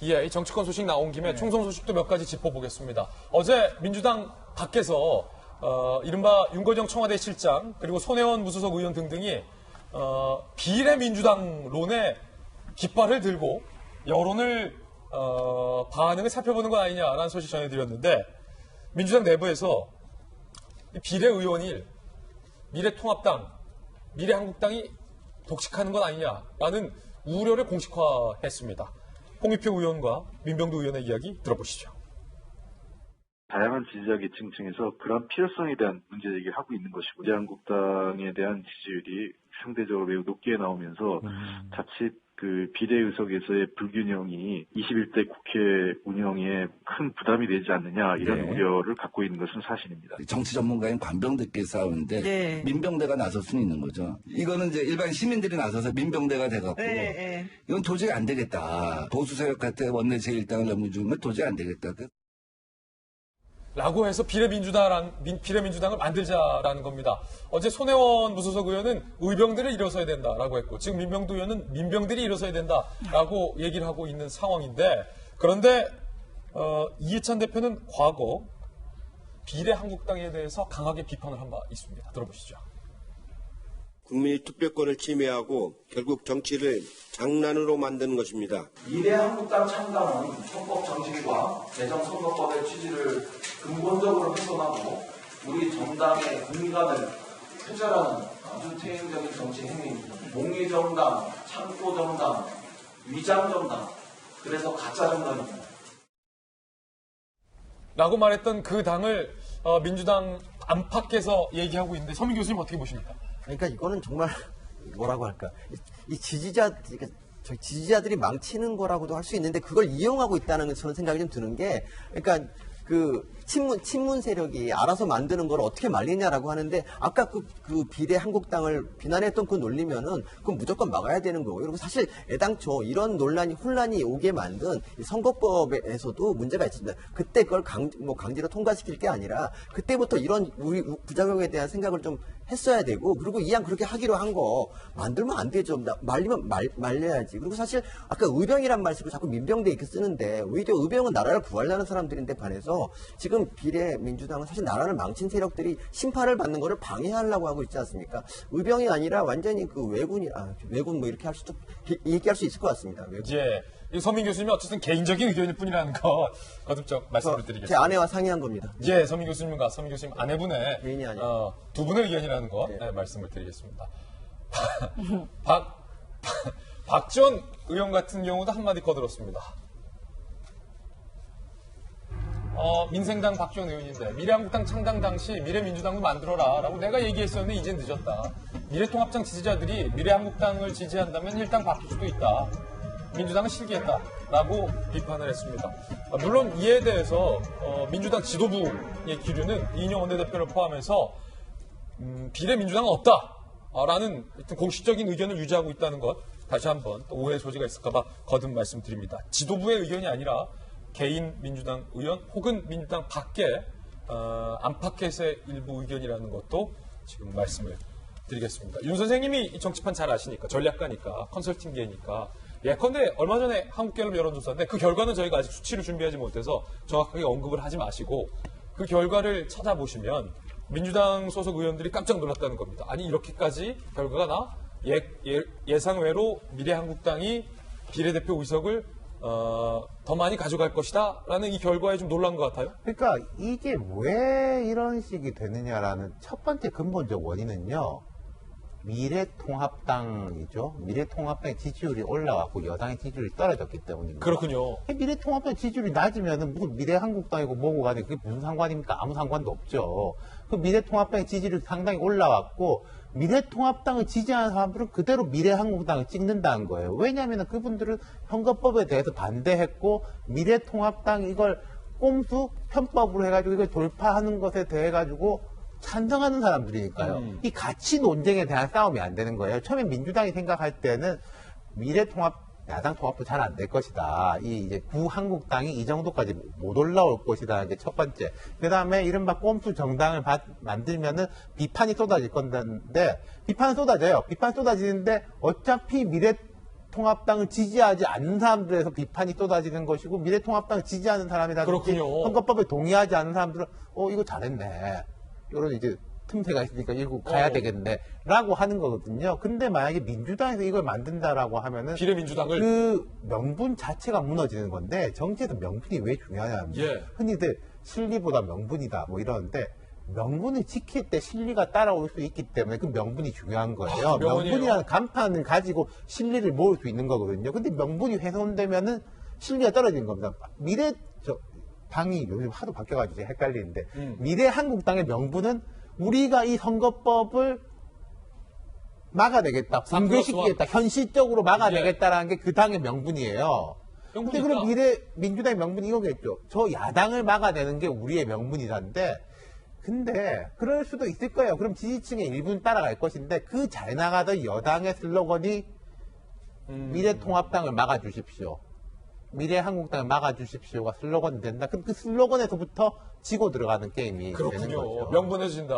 이 정치권 소식 나온 김에 총선 소식도 몇 가지 짚어보겠습니다. 어제 민주당 밖에서 이른바 윤거정 청와대 실장 그리고 손혜원 무소속 의원 등등이 비례민주당론에 깃발을 들고 여론을 반응을 살펴보는 건 아니냐라는 소식 전해드렸는데 민주당 내부에서 비례의원이 미래통합당, 미래한국당이 독식하는 건 아니냐라는 우려를 공식화했습니다. 홍익표 의원과 민병두 의원의 이야기 들어보시죠. 다양한 지지자 계층 층에서 그런 필요성에 대한 문제 제기를 하고 있는 것이고 미래한국당에 대한 지지율이 상대적으로 매우 높게 나오면서 자칫 그 비례의석에서의 불균형이 21대 국회 운영에 큰 부담이 되지 않느냐 이런 우려를 갖고 있는 것은 사실입니다. 정치 전문가인 관병들끼리 싸우는데 민병대가 나설 수는 있는 거죠. 이거는 이제 일반 시민들이 나서서 민병대가 돼갖고 이건 도저히 안 되겠다. 보수 세력 같은 원내 제1당을 넘는 중은 도저히 안 되겠다. 라고 해서 비례민주당을 만들자라는 겁니다. 어제 손혜원 무소속 의원은 의병들을 일어서야 된다라고 했고 지금 민병두 의원은 민병들이 일어서야 된다라고 얘기를 하고 있는 상황인데 그런데 이해찬 대표는 과거 비례한국당에 대해서 강하게 비판을 한 바 있습니다. 들어보시죠. 국민의 투표권을 침해하고 결국 정치를 장난으로 만드는 것입니다. 미래한국당 창당은 헌법 정신과 개정선거법의 취지를 근본적으로 훼손하고 우리 정당의 국민간을 표절하는 아주 퇴행적인 정치 행위입니다. 몽리정당, 창고정당, 위장정당, 그래서 가짜정당입니다. 라고 말했던 그 당을 민주당 안팎에서 얘기하고 있는데 서민 교수님 어떻게 보십니까? 그러니까 이거는 정말 뭐라고 할까? 이 지지자들이 망치는 거라고도 할 수 있는데 그걸 이용하고 있다는 저는 생각이 좀 드는 게, 그러니까 그 친문 세력이 알아서 만드는 걸 어떻게 말리냐라고 하는데 아까 그 비례 한국당을 비난했던 그 논리면은 그건 무조건 막아야 되는 거고요. 그리고 사실 애당초 이런 혼란이 오게 만든 선거법에서도 문제가 있습니다. 그때 그걸 강제로 통과시킬 게 아니라 그때부터 이런 우리 부작용에 대한 생각을 좀 했어야 되고, 그리고 이왕 그렇게 하기로 한 거 만들면 안 되죠. 말리면 말려야지. 그리고 사실 아까 의병이란 말 쓰고 자꾸 민병대 이렇게 쓰는데 오히려 의병은 나라를 구하려는 사람들인데 반해서 지금 비례민주당은 사실 나라를 망친 세력들이 심판을 받는 거를 방해하려고 하고 있지 않습니까? 의병이 아니라 완전히 그 왜군 뭐 이렇게 얘기할 수 있을 것 같습니다. 예. 서민 교수님이 어쨌든 개인적인 의견일 뿐이라는 거 거듭적 말씀을 드리겠습니다. 제 아내와 상의한 겁니다. 예, 서민 교수님과 서민 교수님 아내분의 개인이 아니에요. 두 분의 의견이라는 거 말씀을 드리겠습니다. 박지원 의원 같은 경우도 한마디 거들었습니다. 민생당 박지원 의원인데 미래한국당 창당 당시 미래민주당도 만들어라 라고 내가 얘기했었는데 이젠 늦었다. 미래통합당 지지자들이 미래한국당을 지지한다면 일당 바뀔 수도 있다. 민주당은 실기했다라고 비판을 했습니다. 물론 이에 대해서 민주당 지도부의 기류는 이인영 원내대표를 포함해서 비례민주당은 없다라는 공식적인 의견을 유지하고 있다는 것 다시 한번 또 오해 소지가 있을까 봐 거듭 말씀드립니다. 지도부의 의견이 아니라 개인 민주당 의원 혹은 민주당 밖에 안팎에서의 일부 의견이라는 것도 지금 말씀을 드리겠습니다. 윤 선생님이 정치판 잘 아시니까 전략가니까 컨설팅계니까 예컨대 얼마 전에 한국갤럽 여론조사인데 그 결과는 저희가 아직 수치를 준비하지 못해서 정확하게 언급을 하지 마시고 그 결과를 찾아보시면 민주당 소속 의원들이 깜짝 놀랐다는 겁니다. 아니 이렇게까지 결과가 나? 예상외로 미래한국당이 비례대표 의석을 더 많이 가져갈 것이다 라는 이 결과에 좀 놀란 것 같아요. 그러니까 이게 왜 이런 식이 되느냐라는 첫 번째 근본적 원인은요. 미래통합당이죠. 미래통합당의 지지율이 올라왔고 여당의 지지율이 떨어졌기 때문입니다. 그렇군요. 미래통합당 지지율이 낮으면은 무슨 미래한국당이고 뭐고 간에 그게 무슨 상관입니까? 아무 상관도 없죠. 그 미래통합당의 지지율이 상당히 올라왔고 미래통합당을 지지하는 사람들은 그대로 미래한국당을 찍는다는 거예요. 왜냐하면 그분들은 선거법에 대해서 반대했고 미래통합당이 이걸 꼼수 편법으로 해가지고 이걸 돌파하는 것에 대해 가지고 찬성하는 사람들이니까요. 이 가치 논쟁에 대한 싸움이 안 되는 거예요. 처음에 민주당이 생각할 때는 야당 통합도 잘 안 될 것이다. 이제 구한국당이 이 정도까지 못 올라올 것이다. 이게 첫 번째. 그 다음에 이른바 꼼수 정당을 만들면은 비판이 쏟아질 건데, 비판은 쏟아져요. 비판 쏟아지는데 어차피 미래통합당을 지지하지 않는 사람들에서 비판이 쏟아지는 것이고 미래통합당을 지지하는 사람이라든지 그렇군요. 선거법에 동의하지 않는 사람들은 이거 잘했네. 이런 이제 틈새가 있으니까 이거 가야 되겠네. 라고 하는 거거든요. 근데 만약에 민주당에서 이걸 만든다라고 하면은 비례민주당을 그 명분 자체가 무너지는 건데 정치에서 명분이 왜 중요하냐면 예. 흔히들 실리보다 명분이다 뭐 이러는데 명분을 지킬 때 실리가 따라올 수 있기 때문에 그 명분이 중요한 거예요. 명분이에요. 명분이라는 간판을 가지고 실리를 모을 수 있는 거거든요. 근데 명분이 훼손되면은 실리가 떨어지는 겁니다. 당이 요즘 하도 바뀌어가지고 헷갈리는데 미래 한국당의 명분은 우리가 이 선거법을 막아내겠다, 붕괴시키겠다, 현실적으로 막아내겠다라는 게 그 당의 명분이에요. 근데 그럼 미래 민주당의 명분이 이거겠죠. 저 야당을 막아내는 게 우리의 명분이란데, 근데 그럴 수도 있을 거예요. 그럼 지지층의 일부는 따라갈 것인데 그 잘 나가던 여당의 슬로건이 미래통합당을 막아주십시오. 미래한국당을 막아주십시오가 슬로건이 된다. 그럼 그 슬로건에서부터 지고 들어가는 게임이 되는 그렇군요. 거죠. 명분해진다.